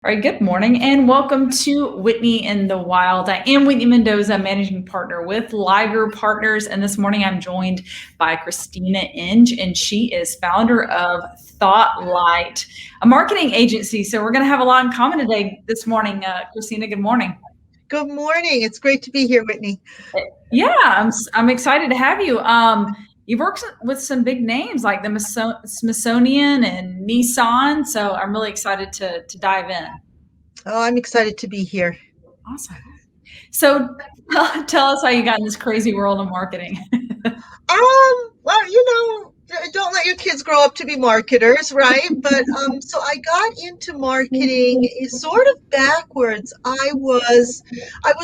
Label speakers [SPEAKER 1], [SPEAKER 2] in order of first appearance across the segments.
[SPEAKER 1] All right, good morning and welcome to Whitney in the Wild. I am Whitney Mendoza, managing partner with Liger Partners, and this morning I'm joined by Christina Inge, and she is founder of Thoughtlight, a marketing agency. So we're going to have a lot in common today this morning. Christina, good morning.
[SPEAKER 2] Good morning. It's great to be here, Whitney.
[SPEAKER 1] Yeah, I'm excited to have you. You've worked with some big names like the Smithsonian and Nissan, so I'm really excited to dive in.
[SPEAKER 2] Oh, I'm excited to be here.
[SPEAKER 1] Awesome. So tell us how you got in this crazy world of marketing.
[SPEAKER 2] Don't let your kids grow up to be marketers, right? So I got into marketing is sort of backwards. I was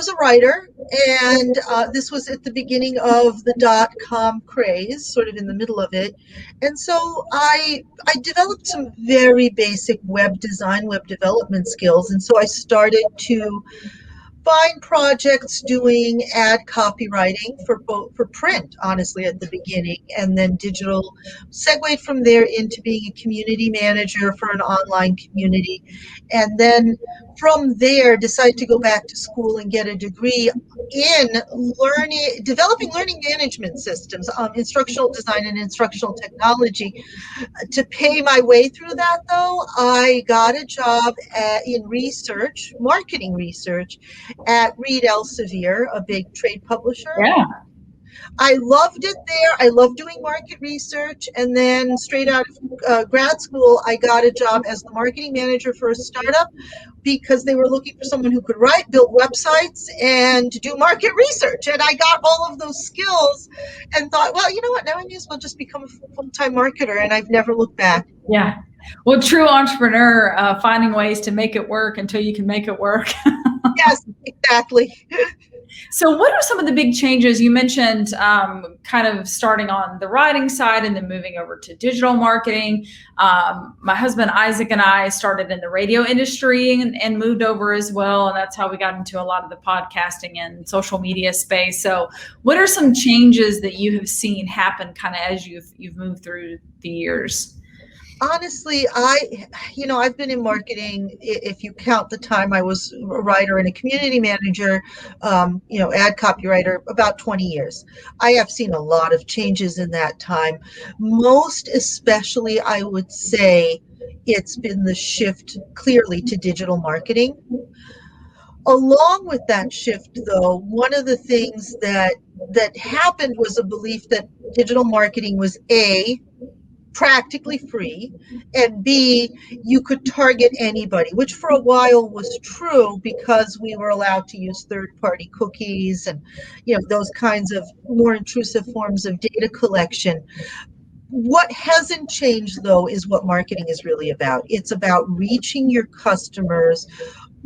[SPEAKER 2] a writer, and this was at the beginning of the dot-com craze, sort of in the middle of it. And so I developed some very basic web design, web development skills, and so I started to find projects doing ad copywriting for print, honestly, at the beginning, and then digital. Segued from there into being a community manager for an online community, and then from there decided to go back to school and get a degree in developing learning management systems, instructional design and instructional technology. To pay my way through that, though, I got a job in research, marketing research, at Reed Elsevier, a big trade publisher.
[SPEAKER 1] Yeah.
[SPEAKER 2] I loved it there. I loved doing market research. And then straight out of grad school, I got a job as the marketing manager for a startup because they were looking for someone who could write, build websites, and do market research. And I got all of those skills and thought, well, you know what? Now I may as well just become a full-time marketer. And I've never looked back.
[SPEAKER 1] Yeah. Well, true entrepreneur, finding ways to make it work until you can make it work.
[SPEAKER 2] Yes, exactly.
[SPEAKER 1] So what are some of the big changes? You mentioned kind of starting on the writing side and then moving over to digital marketing. My husband Isaac and I started in the radio industry and moved over as well. And that's how we got into a lot of the podcasting and social media space. So what are some changes that you have seen happen kind of as you've moved through the years?
[SPEAKER 2] Honestly, I've been in marketing. If you count the time I was a writer and a community manager, ad copywriter, about 20 years. I have seen a lot of changes in that time. Most especially, I would say it's been the shift clearly to digital marketing. Along with that shift, though, one of the things that happened was a belief that digital marketing was practically free, and B, you could target anybody, which for a while was true because we were allowed to use third-party cookies and those kinds of more intrusive forms of data collection. What hasn't changed, though, is what marketing is really about. It's about reaching your customers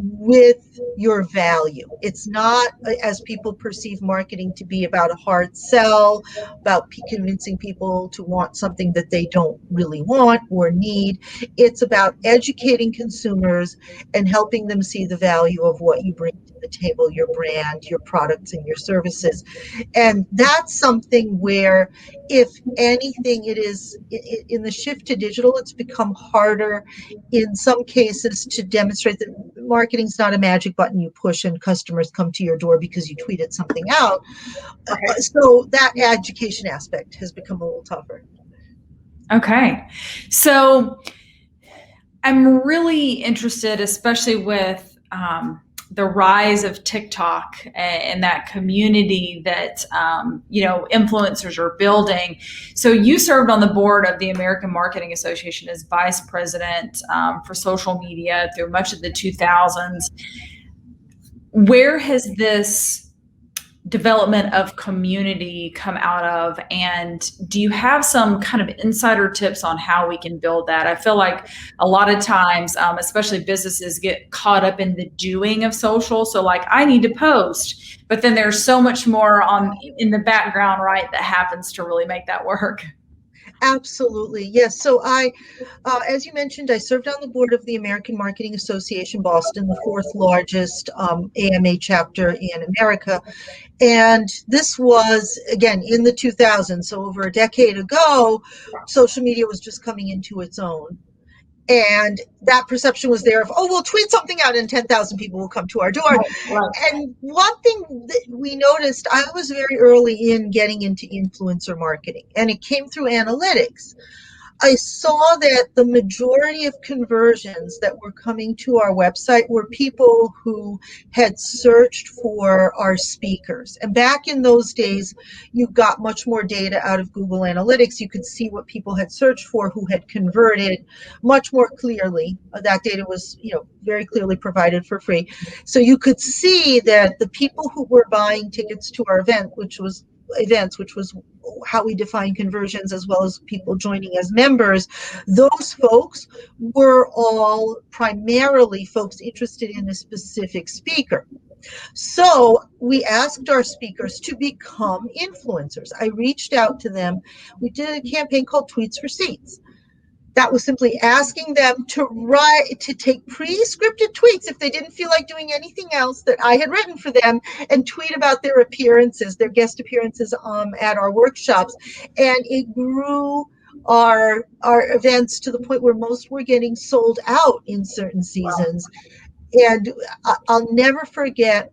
[SPEAKER 2] with your value. It's not, as people perceive marketing to be, about a hard sell, about convincing people to want something that they don't really want or need. It's about educating consumers and helping them see the value of what you bring to the table, your brand, your products, and your services. And that's something where, if anything, it is in the shift to digital, it's become harder in some cases to demonstrate that marketing's not a magic button you push and customers come to your door because you tweeted something out. So that education aspect has become a little tougher.
[SPEAKER 1] Okay. So I'm really interested, especially with the rise of TikTok and that community that influencers are building. So you served on the board of the American Marketing Association as vice president for social media through much of the 2000s. Where has this development of community come out of, and do you have some kind of insider tips on how we can build that? I feel like a lot of times, especially businesses, get caught up in the doing of social. So like, I need to post, but then there's so much more in the background, right, that happens to really make that work.
[SPEAKER 2] Absolutely. Yes. So as you mentioned, I served on the board of the American Marketing Association Boston, the fourth largest AMA chapter in America. And this was, again, in the 2000s. So over a decade ago, social media was just coming into its own. And that perception was there of, oh, we'll tweet something out and 10,000 people will come to our door.
[SPEAKER 1] Right.
[SPEAKER 2] And one thing that we noticed, I was very early in getting into influencer marketing, and it came through analytics. I saw that the majority of conversions that were coming to our website were people who had searched for our speakers. And back in those days, you got much more data out of Google Analytics. You could see what people had searched for who had converted much more clearly. That data was, very clearly provided for free. So you could see that the people who were buying tickets to our which was how we define conversions, as well as people joining as members, those folks were all primarily folks interested in a specific speaker. So we asked our speakers to become influencers. I reached out to them. We did a campaign called Tweets for Seats. That was simply asking them to take pre-scripted tweets if they didn't feel like doing anything else that I had written for them, and tweet about their appearances, their guest appearances at our workshops. And it grew our events to the point where most were getting sold out in certain seasons. Wow. And I'll never forget,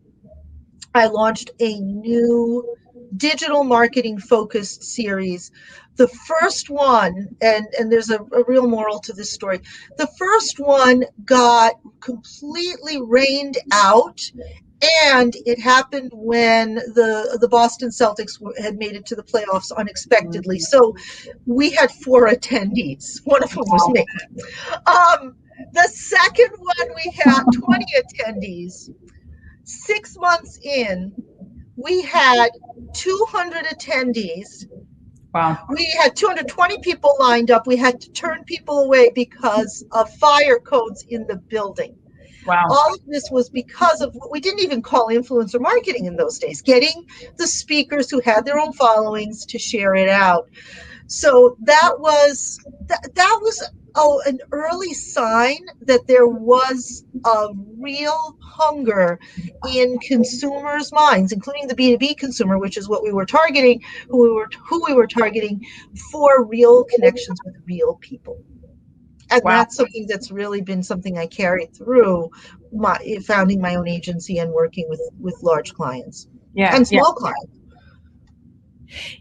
[SPEAKER 2] I launched a new digital marketing focused series. The first one, and there's a real moral to this story, the first one got completely rained out, and it happened when the Boston Celtics had made it to the playoffs unexpectedly. So we had 4 attendees. One of them was me. The second one, we had 20 attendees. 6 months in, we had 200 attendees.
[SPEAKER 1] Wow.
[SPEAKER 2] We had 220 people lined up. We had to turn people away because of fire codes in the building.
[SPEAKER 1] Wow.
[SPEAKER 2] All of this was because of what we didn't even call influencer marketing in those days, getting the speakers who had their own followings to share it out. So that was an early sign that there was a real hunger in consumers' minds, including the B2B consumer, which is what we were targeting, who we were targeting, for real connections with real people. And wow. That's something that's really been something I carried through founding my own agency and working with large clients and small clients.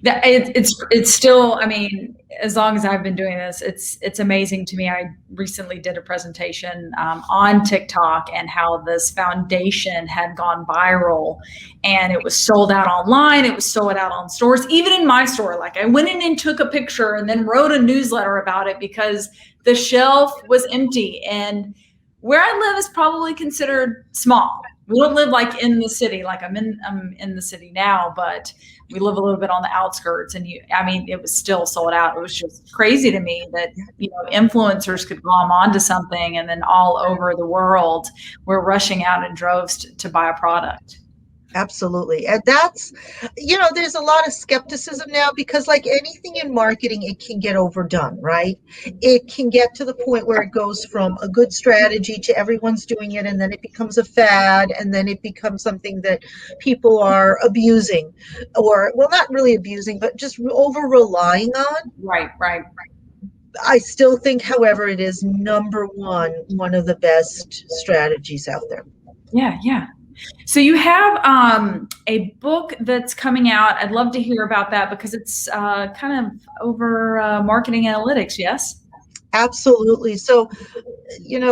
[SPEAKER 1] It's still, I mean, as long as I've been doing this, it's amazing to me. I recently did a presentation on TikTok and how this foundation had gone viral, and it was sold out online. It was sold out on stores, even in my store. Like, I went in and took a picture and then wrote a newsletter about it because the shelf was empty. And where I live is probably considered small. We don't live like in the city, like I'm in the city now, but we live a little bit on the outskirts, and it was still sold out. It was just crazy to me that, influencers could glom onto something, and then all over the world we're rushing out in droves to buy a product.
[SPEAKER 2] Absolutely. And that's, there's a lot of skepticism now because, like anything in marketing, it can get overdone, right? It can get to the point where it goes from a good strategy to everyone's doing it, and then it becomes a fad, and then it becomes something that people are abusing, or, well, not really abusing, but just over relying on.
[SPEAKER 1] Right.
[SPEAKER 2] I still think, however, it is number one of the best strategies out there.
[SPEAKER 1] Yeah. So you have a book that's coming out. I'd love to hear about that because it's kind of over marketing analytics, yes?
[SPEAKER 2] Absolutely. So,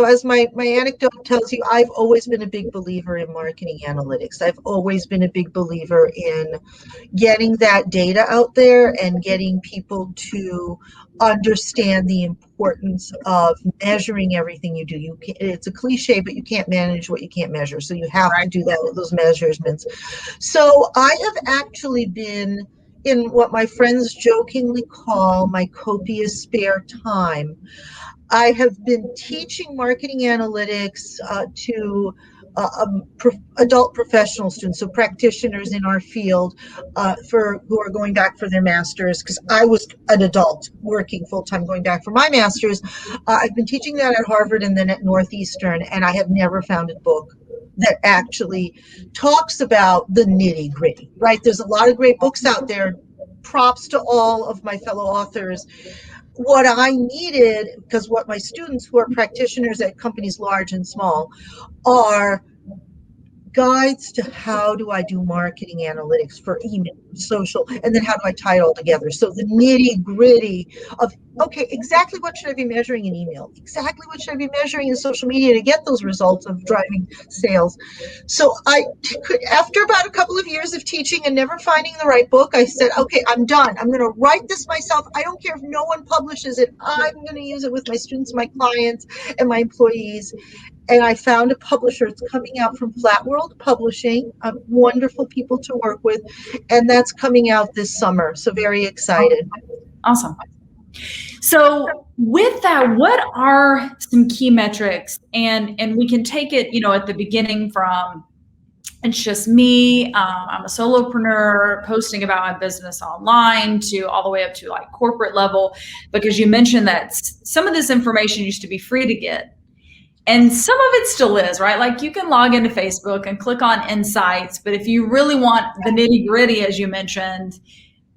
[SPEAKER 2] as my anecdote tells you, I've always been a big believer in marketing analytics. I've always been a big believer in getting that data out there and getting people to understand the importance of measuring everything you do. It's a cliche, but you can't manage what you can't measure. So you have to do that with those measurements. So I have actually been, in what my friends jokingly call my copious spare time, I have been teaching marketing analytics to adult professional students, so practitioners in our field who are going back for their masters, because I was an adult working full-time going back for my masters. I've been teaching that at Harvard and then at Northeastern, and I have never found a book that actually talks about the nitty-gritty, right? There's a lot of great books out there. Props to all of my fellow authors. what I needed, because what my students who are practitioners at companies large and small are guides to how do I do marketing analytics for email, social, and then how do I tie it all together? So the nitty gritty of, okay, exactly what should I be measuring in email? Exactly what should I be measuring in social media to get those results of driving sales? So after about a couple of years of teaching and never finding the right book, I said, okay, I'm done. I'm going to write this myself. I don't care if no one publishes it. I'm going to use it with my students, my clients, and my employees. And I found a publisher. It's coming out from Flat World Publishing. Wonderful people to work with, and that's coming out this summer. So very excited.
[SPEAKER 1] Awesome. So with that, what are some key metrics? And we can take it, at the beginning from it's just me. I'm a solopreneur posting about my business online to all the way up to like corporate level, because you mentioned that some of this information used to be free to get. And some of it still is, right? Like you can log into Facebook and click on insights, but if you really want the nitty gritty, as you mentioned,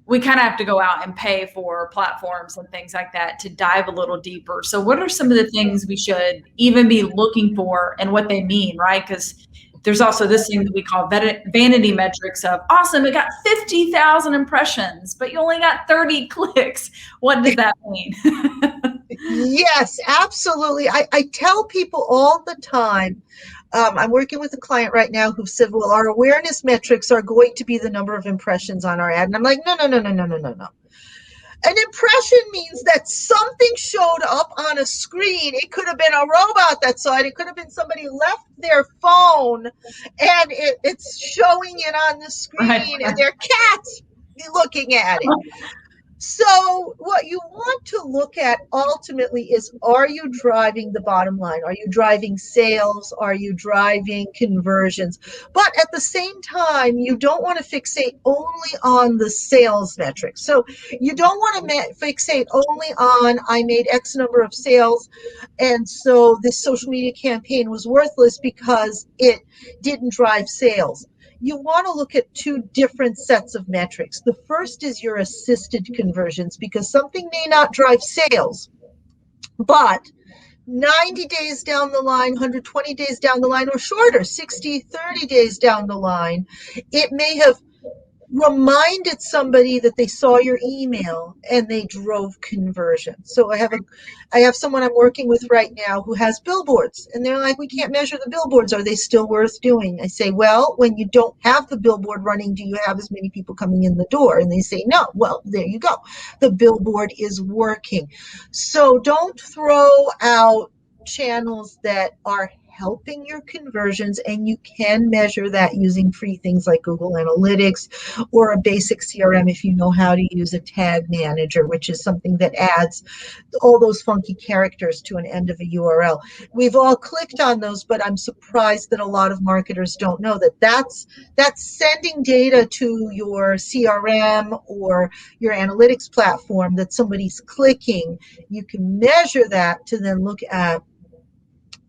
[SPEAKER 1] we kind of have to go out and pay for platforms and things like that to dive a little deeper. So what are some of the things we should even be looking for and what they mean, right? Because there's also this thing that we call vanity metrics of, awesome, it got 50,000 impressions, but you only got 30 clicks. What does that mean?
[SPEAKER 2] Yes, absolutely. I tell people all the time, I'm working with a client right now who said, well, our awareness metrics are going to be the number of impressions on our ad. And I'm like, no, no, no, no, no, no, no, no. An impression means that something showed up on a screen. It could have been a robot that saw it. It could have been somebody left their phone and it's showing it on the screen, right, and their cat's looking at it. So what you want to look at ultimately is, are you driving the bottom line? Are you driving sales? Are you driving conversions? But at the same time, you don't want to fixate only on the sales metrics. So you don't want to fixate only on, I made X number of sales, and so this social media campaign was worthless because it didn't drive sales. You want to look at two different sets of metrics. The first is your assisted conversions, because something may not drive sales, but 90 days down the line, 120 days down the line, or shorter, 60, 30 days down the line, it may have reminded somebody that they saw your email and they drove conversion. So I have someone I'm working with right now who has billboards, and they're like, we can't measure the billboards. Are they still worth doing? I say, well, when you don't have the billboard running, do you have as many people coming in the door? And they say, no. Well, there you go. The billboard is working. So don't throw out channels that are helping your conversions, and you can measure that using free things like Google Analytics or a basic CRM if you know how to use a tag manager, which is something that adds all those funky characters to an end of a URL. We've all clicked on those, but I'm surprised that a lot of marketers don't know that that's sending data to your CRM or your analytics platform that somebody's clicking. You can measure that to then look at,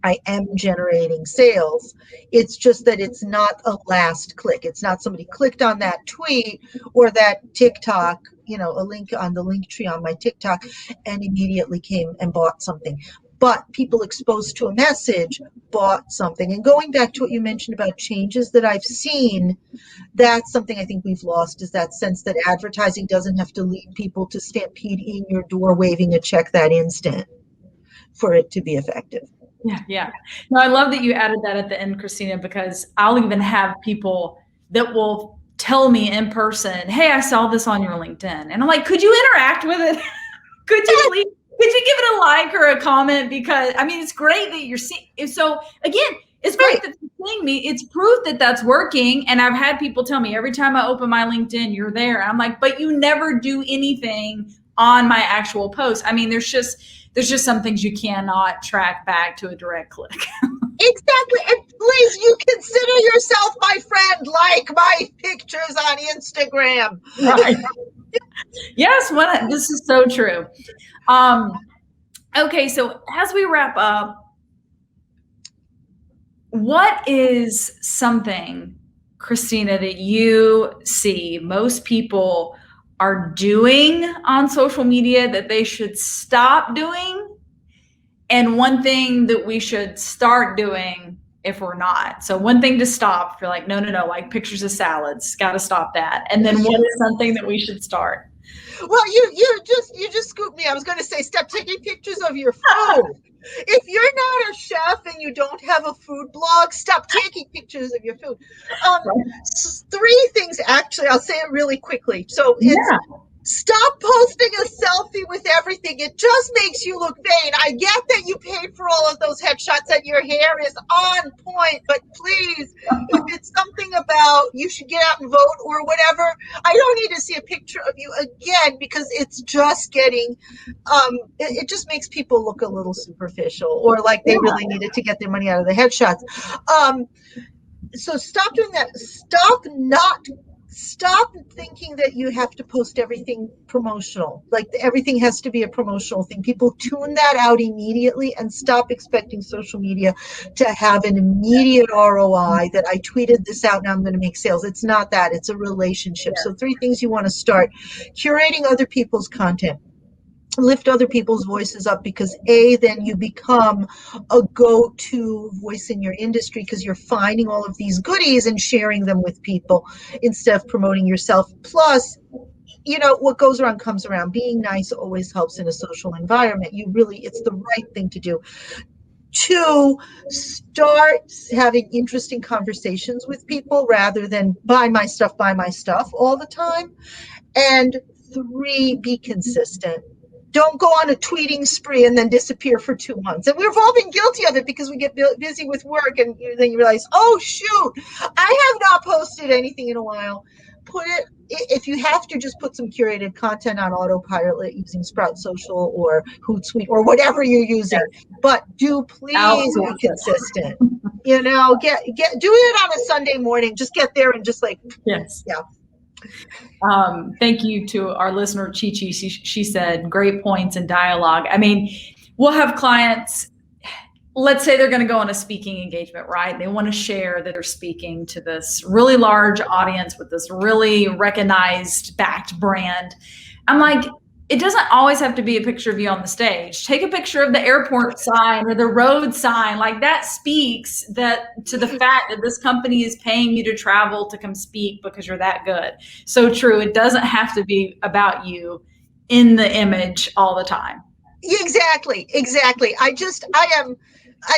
[SPEAKER 2] I am generating sales. It's just that it's not a last click. It's not somebody clicked on that tweet or that TikTok, a link on the link tree on my TikTok and immediately came and bought something. But people exposed to a message bought something. And going back to what you mentioned about changes that I've seen, that's something I think we've lost, is that sense that advertising doesn't have to lead people to stampede in your door waving a check that instant for it to be effective.
[SPEAKER 1] Yeah. No, I love that you added that at the end, Christina, because I'll even have people that will tell me in person, hey, I saw this on your LinkedIn. And I'm like, could you interact with it? Could you give it a like or a comment? Because it's great that you're seeing. So again, it's great that you're seeing me. It's proof that that's working. And I've had people tell me every time I open my LinkedIn, you're there. I'm like, but you never do anything on my actual post. There's just some things you cannot track back to a direct click.
[SPEAKER 2] Exactly. And please, you consider yourself my friend, like my pictures on Instagram.
[SPEAKER 1] Right. Yes, this is so true. Okay, so as we wrap up, what is something, Christina, that you see most people are doing on social media that they should stop doing, and one thing that we should start doing if we're not. So one thing to stop, if you're like, no, like pictures of salads, got to stop that. And then what is something that we should start?
[SPEAKER 2] Well, you just scooped me. I was going to say, stop taking pictures of your food. If you're not a chef and you don't have a food blog, stop taking pictures of your food. Three things, actually. I'll say it really quickly. So it's stop posting a selfie with everything. It just makes you look vain. I get that you paid for all of those headshots and your hair is on point, but please, if it's something about you should get out and vote or whatever, I don't need to see a picture of you again, because it's just getting, it just makes people look a little superficial, or like they really needed to get their money out of the headshots. So stop doing that. Stop thinking that you have to post everything promotional. Like everything has to be a promotional thing. People tune that out immediately, and stop expecting social media to have an immediate ROI that I tweeted this out, now I'm going to make sales. It's not that. It's a relationship. So 3 things you want to start: curating other people's content. Lift other people's voices up, because then you become a go-to voice in your industry, because you're finding all of these goodies and sharing them with people instead of promoting yourself. Plus, what goes around comes around. Being nice always helps in a social environment. It's the right thing to do. 2, start having interesting conversations with people rather than buy my stuff all the time. And 3, be consistent. Don't go on a tweeting spree and then disappear for 2 months. And we've all been guilty of it, because we get busy with work, and then you realize, oh shoot, I have not posted anything in a while. If you have to, just put some curated content on autopilot using Sprout Social or Hootsuite or whatever you're using. But do please be consistent. Do it on a Sunday morning. Just get there and just
[SPEAKER 1] Thank you to our listener, Chi Chi. She said, great points and dialogue. I mean, we'll have clients, let's say they're going to go on a speaking engagement, right? They want to share that they're speaking to this really large audience with this really recognized, backed brand. I'm like, it doesn't always have to be a picture of you on the stage. Take a picture of the airport sign or the road sign. Like that speaks to the fact that this company is paying you to travel to come speak because you're that good. So true. It doesn't have to be about you in the image all the time.
[SPEAKER 2] Exactly.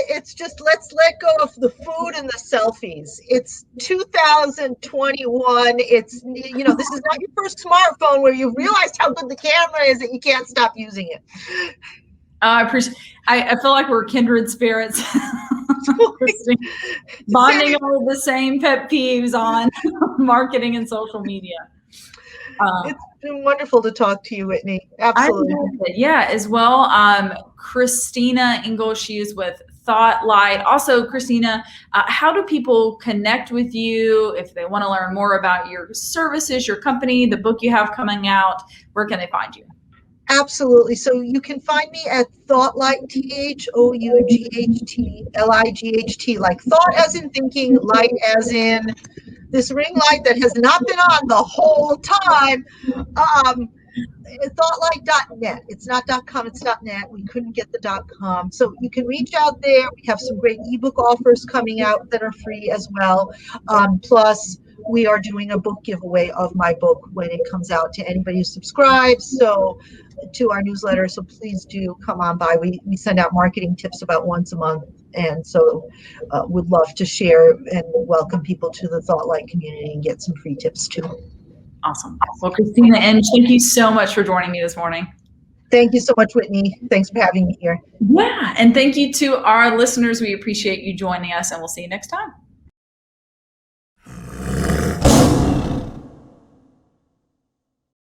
[SPEAKER 2] It's just, let's let go of the food and the selfies. It's 2021. This is not your first smartphone where you've realized how good the camera is that you can't stop using it.
[SPEAKER 1] I feel like we're kindred spirits. Bonding over the same pet peeves on marketing and social media.
[SPEAKER 2] It's been wonderful to talk to you, Whitney. Absolutely.
[SPEAKER 1] Yeah, as well. Christina Inge, she is with Thoughtlight. Also, Christina, how do people connect with you if they want to learn more about your services, your company, the book you have coming out? Where can they find you?
[SPEAKER 2] Absolutely. So you can find me at Thoughtlight, THOUGHTLIGHT, like thought as in thinking, light as in this ring light that has not been on the whole time. Thoughtlight.net. It's not .com, it's .net. We couldn't get the .com. So you can reach out there. We have some great ebook offers coming out that are free as well. Plus, we are doing a book giveaway of my book when it comes out to anybody who subscribes to our newsletter. So please do come on by. We send out marketing tips about once a month. And so would love to share and welcome people to the Thoughtlight community and get some free tips too.
[SPEAKER 1] Awesome. Well, Christina Inge, thank you so much for joining me this morning.
[SPEAKER 2] Thank you so much, Whitney. Thanks for having me here.
[SPEAKER 1] Yeah. And thank you to our listeners. We appreciate you joining us, and we'll see you next time.